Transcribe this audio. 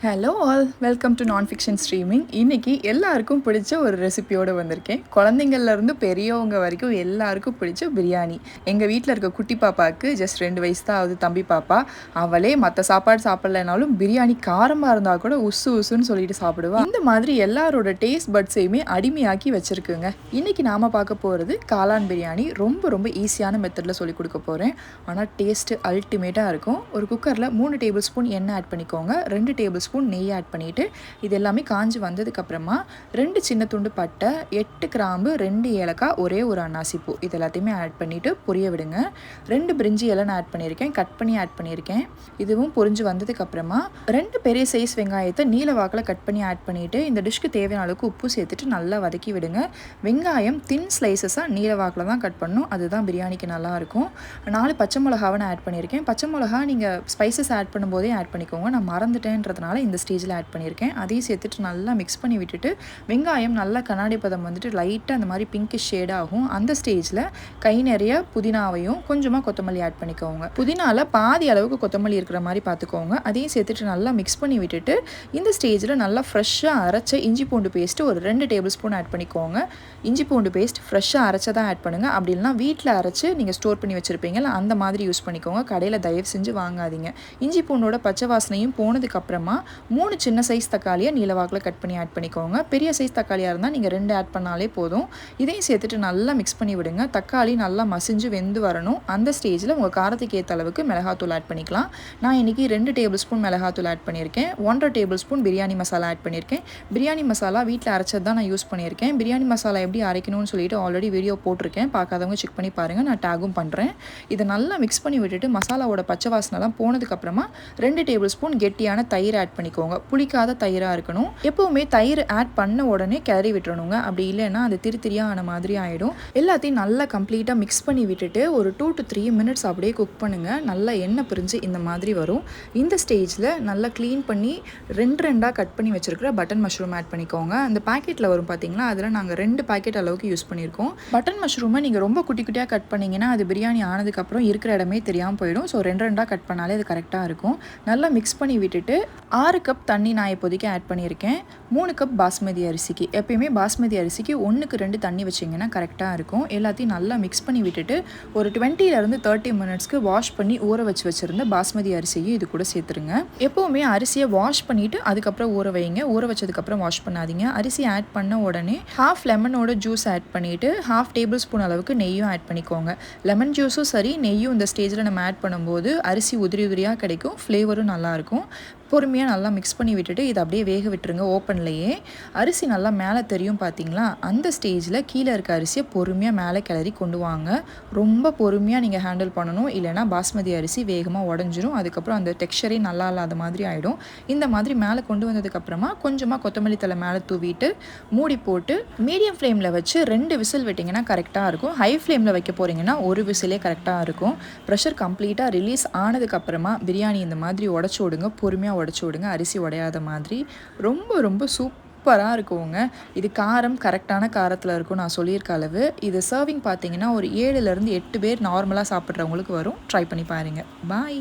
Hello all, welcome to நான் fiction streaming. இன்றைக்கி எல்லாருக்கும் பிடிச்ச ஒரு ரெசிபியோடு வந்திருக்கேன். குழந்தைங்கள்லேருந்து பெரியவங்க வரைக்கும் எல்லாருக்கும் பிடிச்ச பிரியாணி. எங்கள் வீட்டில் இருக்க குட்டி பாப்பாவுக்கு ஜஸ்ட் 2 வயசு தான் ஆகுது, தம்பி பாப்பா. அவளே மற்ற சாப்பாடு சாப்பிட்லனாலும் பிரியாணி காரமாக இருந்தால் கூட உசு உசுன்னு சொல்லிட்டு சாப்பிடுவா. இந்த மாதிரி எல்லாரோட டேஸ்ட் பட்ஸையுமே அடிமையாக்கி வச்சுருக்குங்க. இன்றைக்கி நாம் பார்க்க போகிறது காளான் பிரியாணி. ரொம்ப ரொம்ப ஈஸியான மெத்தடில் சொல்லி கொடுக்க போகிறேன். ஆனால் டேஸ்ட்டு அல்டிமேட்டாக இருக்கும். ஒரு குக்கரில் 3 டேபிள் ஸ்பூன் எண்ணெய் ஆட் பண்ணிக்கோங்க. 2 டேபிள் ஸ்பூன் நெய் ஆட் பண்ணிவிட்டு இது எல்லாமே காஞ்சி வந்ததுக்கப்புறமா 2 சின்ன துண்டு பட்டை, 8 கிராம்பு, 2 ஏலக்காய், ஒரே ஒரு அன்னாசிப்பூ இது எல்லாத்தையுமே ஆட் பண்ணிவிட்டு பொரிய விடுங்க. 2 பிரிஞ்சி இலை நான் ஆட் பண்ணியிருக்கேன், கட் பண்ணி ஆட் பண்ணியிருக்கேன். இதுவும் பொரிஞ்சு வந்ததுக்கப்புறமா 2 பெரிய சைஸ் வெங்காயத்தை நீல வாக்கில் கட் பண்ணி ஆட் பண்ணிவிட்டு இந்த டிஷ்க்கு தேவையான அளவுக்கு உப்பு சேர்த்துட்டு நல்லா வதக்கி விடுங்க. வெங்காயம் தின் ஸ்லைசஸாக நீல வாக்கில் தான் கட் பண்ணணும், அதுதான் பிரியாணிக்கு நல்லாயிருக்கும். 4 பச்சை மிளகாவை நான் ஆட் பண்ணியிருக்கேன். பச்சை மிளகா நீங்கள் ஸ்பைசஸ் ஆட் பண்ணும்போதே ஆட் பண்ணிக்கோங்க. நான் மறந்துட்டேன்றதுனால இந்த ஸ்டேஜில் ஆட் பண்ணியிருக்கேன். அதையும் சேர்த்துட்டு நல்லா மிக்ஸ் பண்ணி விட்டுட்டு வெங்காயம் நல்லா கண்ணாடி பதம் வந்துட்டு லைட்டாக அந்த மாதிரி பிங்கிஷ் ஷேட் ஆகும். அந்த ஸ்டேஜில் கை நிறைய புதினாவையும் கொஞ்சமாக கொத்தமல்லி ஆட் பண்ணிக்கோங்க. புதினாவில் பாதி அளவுக்கு கொத்தமல்லி இருக்கிற மாதிரி பார்த்துக்கோங்க. அதையும் சேர்த்துட்டு நல்லா மிக்ஸ் பண்ணி விட்டுட்டு இந்த ஸ்டேஜில் நல்லா ஃப்ரெஷ்ஷாக அரைச்ச இஞ்சி பூண்டு பேஸ்ட்டு ஒரு 2 டேபிள் ஸ்பூன் ஆட் பண்ணிக்கோங்க. இஞ்சி பூண்டு பேஸ்ட் ஃப்ரெஷ்ஷாக அரைச்சதான் ஆட் பண்ணுங்கள். அப்படி இல்லைனா வீட்டில் அரைச்சி நீங்கள் ஸ்டோர் பண்ணி வச்சுருப்பீங்களா அந்த மாதிரி யூஸ் பண்ணிக்கோங்க. கடையில் தயவு செஞ்சு வாங்காதீங்க. இஞ்சி பூண்டோட பச்சை வாசனையும் போனதுக்கப்புறமா 3 சின்ன சைஸ் தக்காளியை நீலவாக்கில் கட் பண்ணி ஆட் பண்ணிக்கோங்க. பெரிய சைஸ் தக்காளியாக இருந்தால் நீங்கள் 2 ஆட் பண்ணாலே போதும். இதையும் சேர்த்துட்டு நல்லா மிக்ஸ் பண்ணி விடுங்க. தக்காளி நல்லா மசிஞ்சு வெந்து வரணும். அந்த ஸ்டேஜில் உங்கள் காரத்துக்கு ஏற்ற அளவுக்கு மிளகாத்தூள் ஆட் பண்ணிக்கலாம். நான் இன்றைக்கி 2 டேபிள் ஸ்பூன் மிளகாத்தூள் ஆட் பண்ணியிருக்கேன். 1.5 table spoon biryani masala add பண்ணியிருக்கேன். பிரியாணி மசாலா வீட்டில் அரைச்சது தான் நான் யூஸ் பண்ணியிருக்கேன். பிரியாணி மசாலா எப்படி அரைக்கணும்னு சொல்லிட்டு ஆல்ரெடி வீடியோ போட்டிருக்கேன், பார்க்காதவங்க செக் பண்ணி பாருங்கள், நான் டேகும் பண்ணுறேன். இதை நல்லா மிக்ஸ் பண்ணி விட்டுட்டு மசாலாவோட பச்சை வாசனைலாம் போனதுக்கப்புறமா 2 டேபிள் ஸ்பூன் கெட்டியான தயிர் ஆட் பண்ணிக்கோங்க. புளிக்காத தயிராக இருக்கணும். எப்போவுமே தயிர் ஆட் பண்ண உடனே கிளறி விட்டுறணுங்க. அப்படி இல்லைன்னா அது திரித்திரியாக ஆன மாதிரி ஆகிடும். எல்லாத்தையும் நல்லா கம்ப்ளீட்டாக மிக்ஸ் பண்ணி விட்டுட்டு ஒரு 2 to 3 மினிட்ஸ் அப்படியே குக் பண்ணுங்கள். நல்லா எண்ணெய் பிரிஞ்சு இந்த மாதிரி வரும். இந்த ஸ்டேஜில் நல்லா க்ளீன் பண்ணி 2 கட் பண்ணி வச்சுருக்கிற பட்டன் மஷ்ரூம் ஆட் பண்ணிக்கோங்க. அந்த பேக்கெட்டில் வரும் பார்த்தீங்களா, அதில் நாங்கள் 2 பேக்கெட் அளவுக்கு யூஸ் பண்ணியிருக்கோம். பட்டன் மஷ்ரூமை நீங்கள் ரொம்ப குட்டி குட்டியாக கட் பண்ணிங்கன்னா அது பிரியாணி ஆனதுக்கப்புறம் இருக்கிற இடமே தெரியாமல் போயிடும். ஸோ 2 கட் பண்ணாலே அது கரெக்டாக இருக்கும். நல்லா மிக்ஸ் பண்ணி விட்டுட்டு 6 கப் தண்ணி நான் இப்போதைக்கு ஆட் பண்ணியிருக்கேன். 3 கப் பாஸ்மதி அரிசிக்கு. எப்பயுமே பாஸ்மதி அரிசிக்கு 1க்கு 2 தண்ணி வச்சிங்கன்னா கரெக்டாக இருக்கும். எல்லாத்தையும் நல்லா மிக்ஸ் பண்ணி விட்டுட்டு ஒரு 20 to 30 மினிட்ஸ்க்கு வாஷ் பண்ணி ஊற வச்சுருந்த பாஸ்மதி அரிசியும் இது கூட சேர்த்துருங்க. எப்போவுமே அரிசியை வாஷ் பண்ணிவிட்டு அதுக்கப்புறம் ஊற வைங்க. ஊற வச்சதுக்கப்புறம் வாஷ் பண்ணாதீங்க. அரிசி ஆட் பண்ண உடனே ½ லெமனோட ஜூஸ் ஆட் பண்ணிவிட்டு ½ டேபிள் ஸ்பூன் அளவுக்கு நெய்யும் ஆட் பண்ணிக்கோங்க. லெமன் ஜூஸும் சரி நெய்யும் இந்த ஸ்டேஜில் நம்ம ஆட் பண்ணும்போது அரிசி உதிரி உதிரியாக கிடைக்கும், ஃப்ளேவரும் நல்லாயிருக்கும். பொறுமையாக நல்லா மிக்ஸ் பண்ணி விட்டுட்டு இதை அப்படியே வேக விட்டுருங்க. ஓப்பன்லேயே அரிசி நல்லா மேலே தெரியும் பார்த்தீங்களா, அந்த ஸ்டேஜில் கீழே இருக்க அரிசியை பொறுமையாக மேலே கிளறி கொண்டு வாங்க. ரொம்ப பொறுமையாக நீங்கள் ஹேண்டில் பண்ணணும், இல்லைனா பாஸ்மதி அரிசி வேகமாக உடஞ்சிரும். அதுக்கப்புறம் அந்த டெக்ஸ்சரே நல்லா இல்லாத மாதிரி ஆகிடும். இந்த மாதிரி மேலே கொண்டு வந்ததுக்கப்புறமா கொஞ்சமாக கொத்தமல்லி தலை மேலே தூவிட்டு மூடி போட்டு மீடியம் ஃப்ளேமில் வச்சு 2 விசில் விட்டிங்கன்னா கரெக்டாக இருக்கும். ஹை ஃப்ளேமில் வைக்க போகிறீங்கன்னா 1 விசிலே கரெக்டாக இருக்கும். ப்ரெஷர் கம்ப்ளீட்டாக ரிலீஸ் ஆனதுக்கப்புறமா பிரியாணி இந்த மாதிரி உடச்சி விடுங்க. பொறுமையாக உடச்சி விடுங்க, அரிசி உடையாத மாதிரி. ரொம்ப ரொம்ப சூப்பராக இருக்குங்க. இது காரம் கரெக்டான காரத்தில் இருக்கும் நான் சொல்லியிருக்க அளவு. இது சர்விங் பார்த்தீங்கன்னா ஒரு 7 to 8 பேர் நார்மலாக சாப்பிட்றவங்களுக்கு வரும். ட்ரை பண்ணி பாருங்கள். பாய்.